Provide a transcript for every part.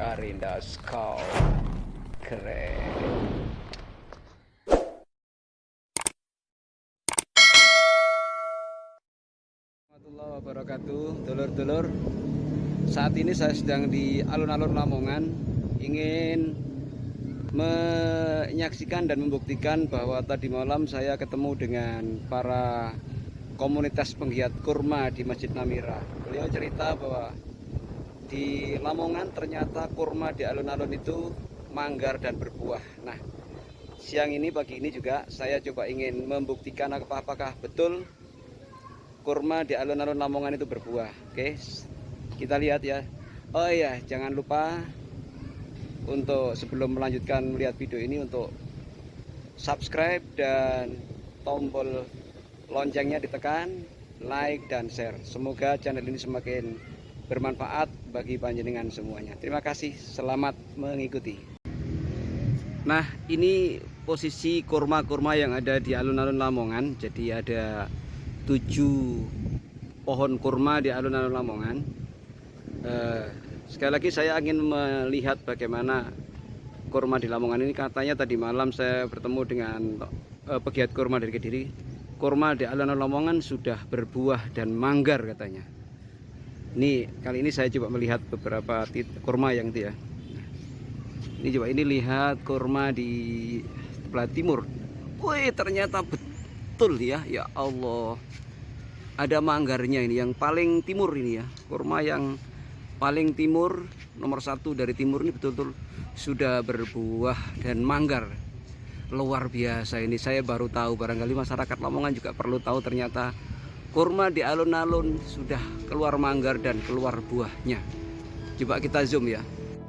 Arindaskau keren. Warahmatullahi wabarakatuh, dulur-dulur. Saat ini saya sedang di alun-alun Lamongan, ingin menyaksikan dan membuktikan bahwa tadi malam saya ketemu dengan para komunitas penggiat kurma di Masjid Namira. Beliau cerita bahwa di Lamongan ternyata kurma di alun-alun itu manggar dan berbuah. Nah, siang ini, pagi ini juga saya coba ingin membuktikan apakah betul kurma di alun-alun Lamongan itu berbuah. Oke, kita lihat ya. Oh iya, jangan lupa untuk sebelum melanjutkan melihat video ini untuk subscribe dan tombol loncengnya ditekan, like dan share. Semoga channel ini semakin bermanfaat bagi panjenengan semuanya. Terima kasih, selamat mengikuti. Nah, ini posisi kurma-kurma yang ada di alun-alun Lamongan. Jadi ada 7 pohon kurma di alun-alun Lamongan. Sekali lagi saya ingin melihat bagaimana kurma di Lamongan ini. Katanya tadi malam saya bertemu dengan pegiat kurma dari Kediri. Kurma di alun-alun Lamongan sudah berbuah dan manggar katanya. Ini kali ini saya coba melihat beberapa kurma yang itu ya. Ini coba ini lihat kurma di sebelah timur. Wih, ternyata betul ya. Ya Allah. Ada manggarnya ini yang paling timur ini ya. Kurma yang paling timur, nomor 1 dari timur ini betul-betul sudah berbuah dan manggar. Luar biasa ini, saya baru tahu. Barangkali masyarakat Lamongan juga perlu tahu ternyata kurma di alun-alun sudah keluar manggar dan keluar buahnya. Coba kita zoom ya.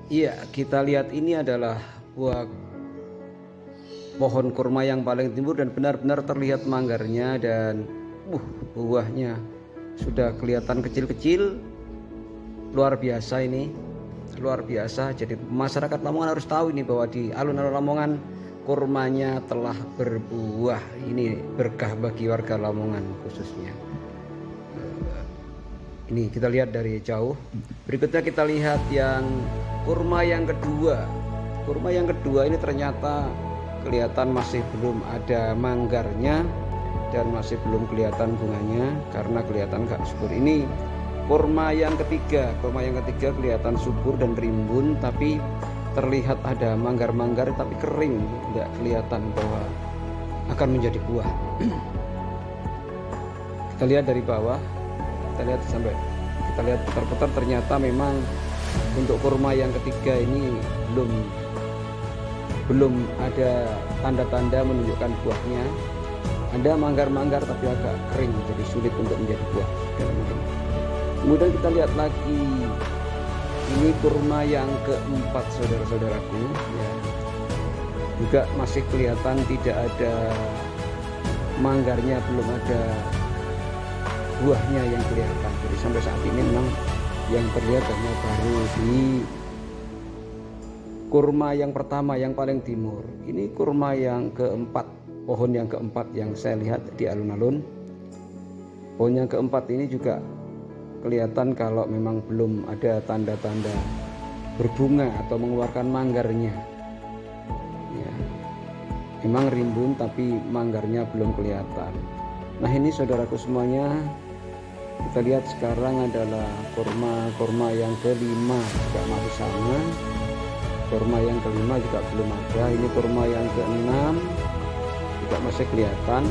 Iya, kita lihat ini adalah buah pohon kurma yang paling timur dan benar-benar terlihat manggarnya dan buahnya sudah kelihatan kecil-kecil. Luar biasa ini, luar biasa. Jadi masyarakat Lamongan harus tahu ini bahwa di alun-alun Lamongan kurmanya telah berbuah. Ini berkah bagi warga Lamongan khususnya. Ini kita lihat dari jauh. Berikutnya kita lihat yang kurma yang kedua. Kurma yang kedua ini ternyata kelihatan masih belum ada manggarnya dan masih belum kelihatan bunganya karena kelihatan gak subur. Ini kurma yang ketiga. Kurma yang ketiga kelihatan subur dan rimbun, tapi terlihat ada manggar-manggar tapi kering, tidak kelihatan bahwa akan menjadi buah. Kita lihat dari bawah, kita lihat sampai kita lihat putar-putar, ternyata memang untuk kurma yang ketiga ini belum ada tanda-tanda menunjukkan buahnya. Ada manggar-manggar tapi agak kering, jadi sulit untuk menjadi buah. Kemudian kita lihat lagi, ini kurma yang keempat, saudara-saudaraku ya. Juga masih kelihatan tidak ada manggarnya, belum ada buahnya yang kelihatan. Jadi sampai saat ini memang yang terlihat hanya baru di kurma yang pertama yang paling timur. Ini kurma yang keempat, pohon yang keempat yang saya lihat di alun-alun. Pohon yang keempat ini juga kelihatan kalau memang belum ada tanda-tanda berbunga atau mengeluarkan manggarnya ya. Memang rimbun tapi manggarnya belum kelihatan. Nah, ini saudaraku semuanya, kita lihat sekarang adalah kurma yang kelima juga masih sama. Kurma yang kelima juga belum ada. Ini kurma yang keenam juga masih kelihatan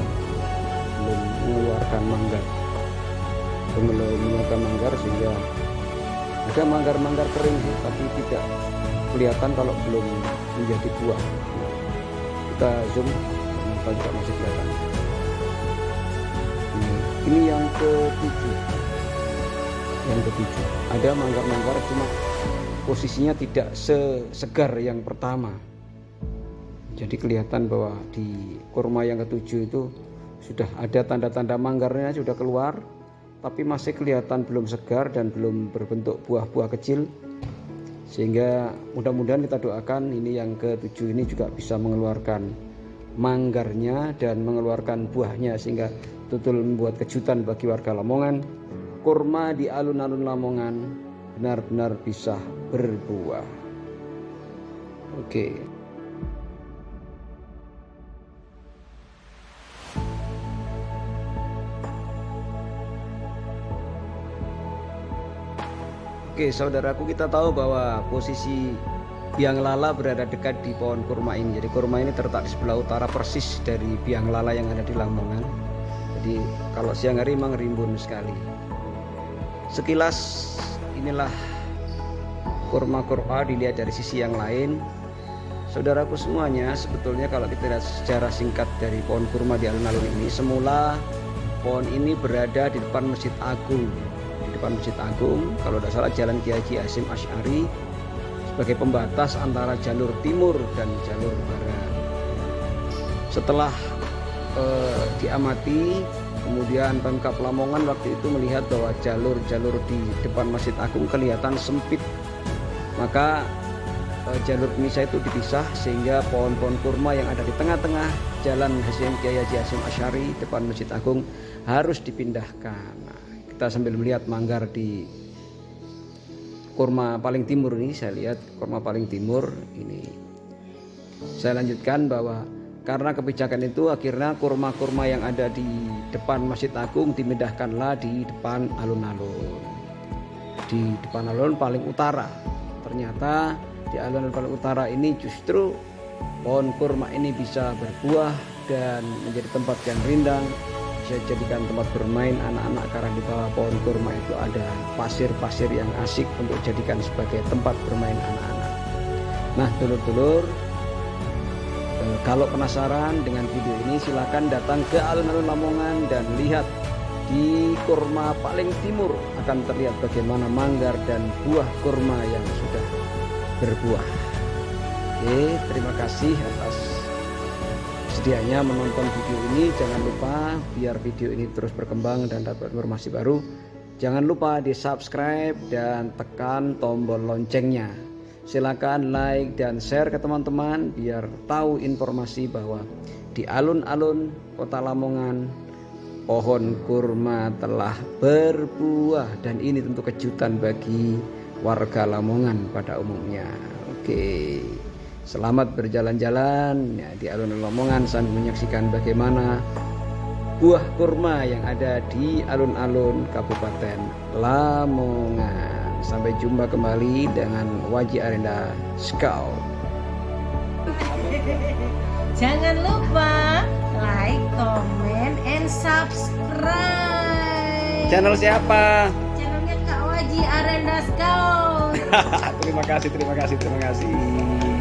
belum mengeluarkan manggar, mengeluarkan manggar, sehingga ada manggar-manggar kering sih, tapi tidak kelihatan kalau belum menjadi buah. Kita zoom, ternyata juga masih kelihatan. Ini yang ketujuh. Yang ketujuh ada manggar-manggar, cuma posisinya tidak sesegar yang pertama. Jadi kelihatan bahwa di kurma yang ketujuh itu sudah ada tanda-tanda manggarnya sudah keluar, tapi masih kelihatan belum segar dan belum berbentuk buah-buah kecil. Sehingga mudah-mudahan kita doakan ini yang ketujuh ini juga bisa mengeluarkan manggarnya dan mengeluarkan buahnya, sehingga betul membuat kejutan bagi warga Lamongan. Kurma di alun-alun Lamongan benar-benar bisa berbuah. Oke. Oke, saudaraku, kita tahu bahwa posisi biang lala berada dekat di pohon kurma ini. Jadi kurma ini terletak di sebelah utara persis dari biang lala yang ada di Lamongan. Jadi kalau siang hari memang rimbun sekali. Sekilas inilah kurma dilihat dari sisi yang lain. Saudaraku semuanya, sebetulnya kalau kita lihat secara singkat dari pohon kurma di alun-alun ini, semula pohon ini berada di depan Masjid Agung. Di depan Masjid Agung, kalau tidak salah Jalan Kiai Haji Hasyim Asy'ari, sebagai pembatas antara jalur timur dan jalur barat. Setelah diamati, kemudian Pemkab Lamongan waktu itu melihat bahwa jalur-jalur di depan Masjid Agung kelihatan sempit, maka jalur pemisah itu dipisah sehingga pohon-pohon kurma yang ada di tengah-tengah Jalan Kiai Haji Hasyim Asy'ari depan Masjid Agung harus dipindahkan. Nah, kita sambil melihat manggar di kurma paling timur ini, saya lihat kurma paling timur ini. Saya lanjutkan bahwa karena kebijakan itu akhirnya kurma-kurma yang ada di depan Masjid Agung dimindahkanlah di depan alun-alun. Di depan alun paling utara. Ternyata di alun-alun paling utara ini justru pohon kurma ini bisa berbuah dan menjadi tempat yang rindang, bisa jadikan tempat bermain anak-anak karena di bawah pohon kurma itu ada pasir-pasir yang asik untuk dijadikan sebagai tempat bermain anak-anak. Nah, dulur-dulur, kalau penasaran dengan video ini silakan datang ke alun-alun Lamongan dan lihat di kurma paling timur akan terlihat bagaimana manggar dan buah kurma yang sudah berbuah. Oke, terima kasih atas sedianya menonton video ini. Jangan lupa, biar video ini terus berkembang dan dapat informasi baru, jangan lupa di subscribe dan tekan tombol loncengnya. Silakan like dan share ke teman-teman biar tahu informasi bahwa di alun-alun kota Lamongan pohon kurma telah berbuah, dan ini tentu kejutan bagi warga Lamongan pada umumnya. Oke, selamat berjalan-jalan ya, di alun-alun Lamongan sambil menyaksikan bagaimana buah kurma yang ada di alun-alun Kabupaten Lamongan. Sampai jumpa kembali dengan Waji Arenda Scout. Jangan lupa like, comment, and subscribe. Channel siapa? Channelnya Kak Waji Arenda Scout. Terima kasih.